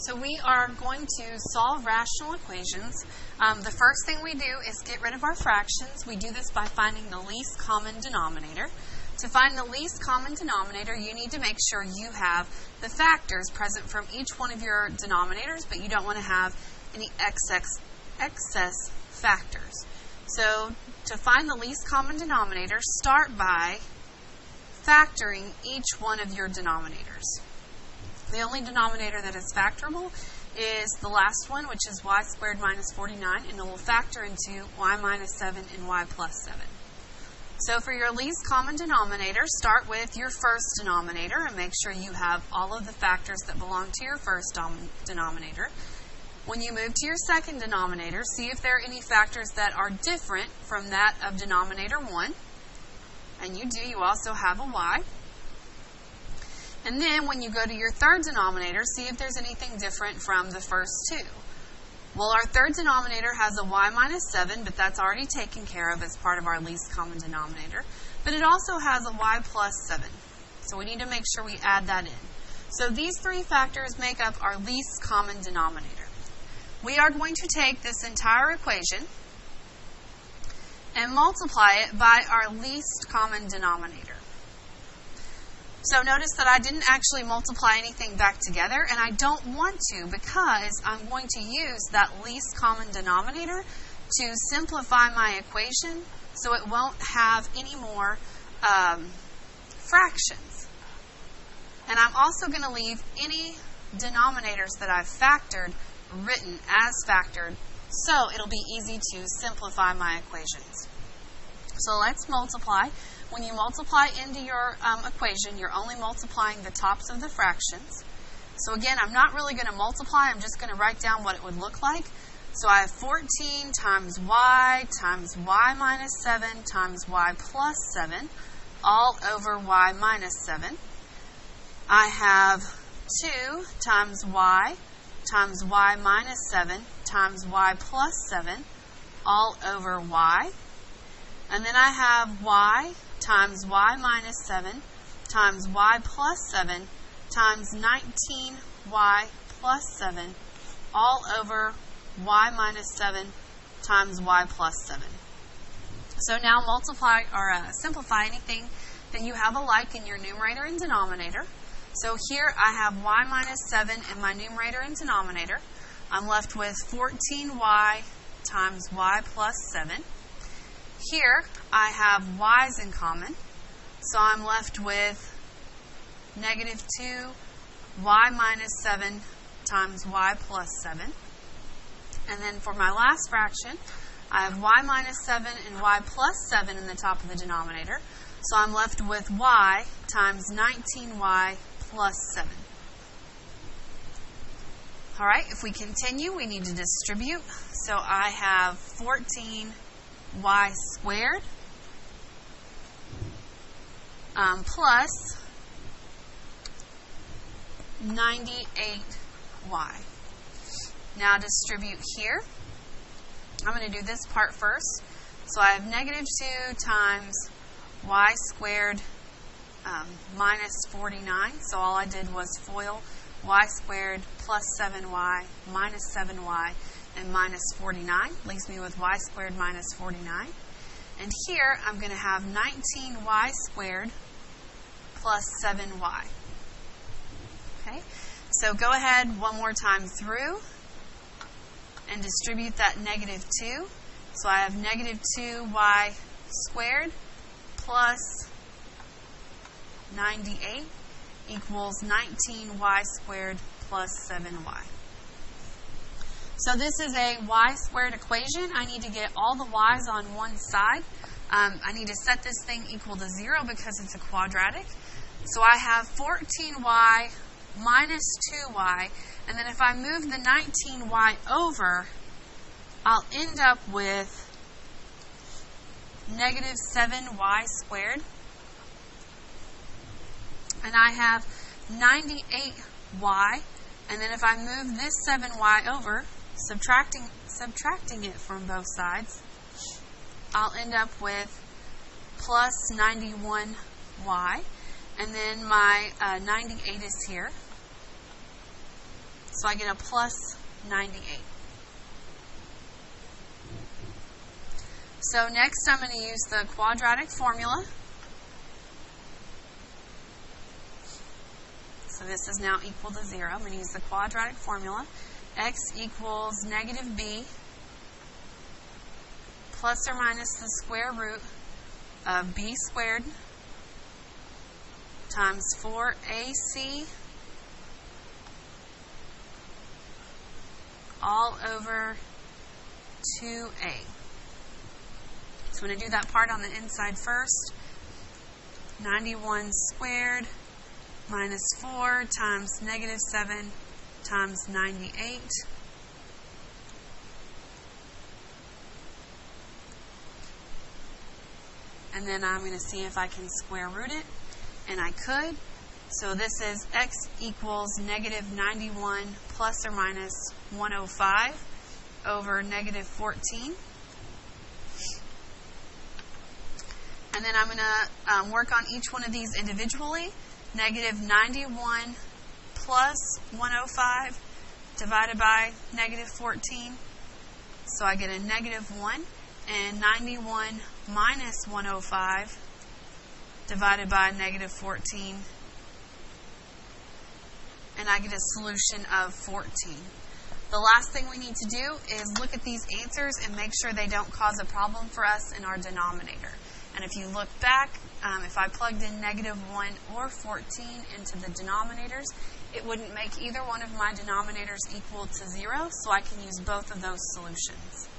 So we are going to solve rational equations. The first thing we do is get rid of our fractions. We do this by finding the least common denominator. To find the least common denominator, you need to make sure you have the factors present from each one of your denominators, but you don't want to have any excess factors. So to find the least common denominator, start by factoring each one of your denominators. The only denominator that is factorable is the last one, which is y squared minus 49, and it will factor into y minus 7 and y plus 7. So for your least common denominator, start with your first denominator and make sure you have all of the factors that belong to your first denominator. When you move to your second denominator, see if there are any factors that are different from that of denominator 1. And you do, you also have a y. And then when you go to your third denominator, see if there's anything different from the first two. Well, our third denominator has a y minus 7, but that's already taken care of as part of our least common denominator. But it also has a y plus 7. So we need to make sure we add that in. So these three factors make up our least common denominator. We are going to take this entire equation and multiply it by our least common denominator. So notice that I didn't actually multiply anything back together, and I don't want to because I'm going to use that least common denominator to simplify my equation so it won't have any more fractions. And I'm also going to leave any denominators that I've factored written as factored so it'll be easy to simplify my equations. So let's multiply. When you multiply into your equation, you're only multiplying the tops of the fractions. So again, I'm not really going to multiply. I'm just going to write down what it would look like. So I have 14 times y minus 7 times y plus 7 all over y minus 7. I have 2 times y minus 7 times y plus 7 all over y. And then I have y times y minus 7 times y plus 7 times 19y plus 7 all over y minus 7 times y plus 7. So now multiply or simplify anything that you have alike in your numerator and denominator. So here I have y minus 7 in my numerator and denominator. I'm left with 14y times y plus 7. Here, I have y's in common, so I'm left with negative 2y minus 7 times y plus 7. And then for my last fraction, I have y minus 7 and y plus 7 in the top of the denominator, so I'm left with y times 19y plus 7. All right, if we continue, we need to distribute. So I have 14y squared plus 98y. Now distribute here. I'm going to do this part first. So I have negative 2 times y squared minus 49. So all I did was FOIL y squared plus 7y minus 7y and minus 49. Leaves me with y squared minus 49. And here I'm going to have 19y squared plus 7y. Okay, so go ahead one more time through and distribute that negative 2. So I have negative 2y squared plus 98 equals 19y squared plus 7y. So this is a y squared equation. I need to get all the y's on one side. I need to set this thing equal to 0 because it's a quadratic. So I have 14y minus 2y, and then if I move the 19y over, I'll end up with negative 7y squared. And I have 98y, and then if I move this 7y over, subtracting it from both sides, I'll end up with plus 91y. And then my 98 is here. So I get a plus 98. So next I'm going to use the quadratic formula. So this is now equal to 0. I'm going to use the quadratic formula. X equals negative b plus or minus the square root of b squared times 4ac all over 2a. So I'm going to do that part on the inside first. 91 squared minus 4 times negative 7 times 98. And then I'm going to see if I can square root it. And I could. So this is x equals negative 91 plus or minus 105 over negative 14. And then I'm going to work on each one of these individually. Negative 91 plus 105 divided by negative 14. So I get a negative 1. And 91 minus 105 divided by negative 14. And I get a solution of 14. The last thing we need to do is look at these answers and make sure they don't cause a problem for us in our denominator. And if you look back, if I plugged in negative 1 or 14 into the denominators, it wouldn't make either one of my denominators equal to 0, so I can use both of those solutions.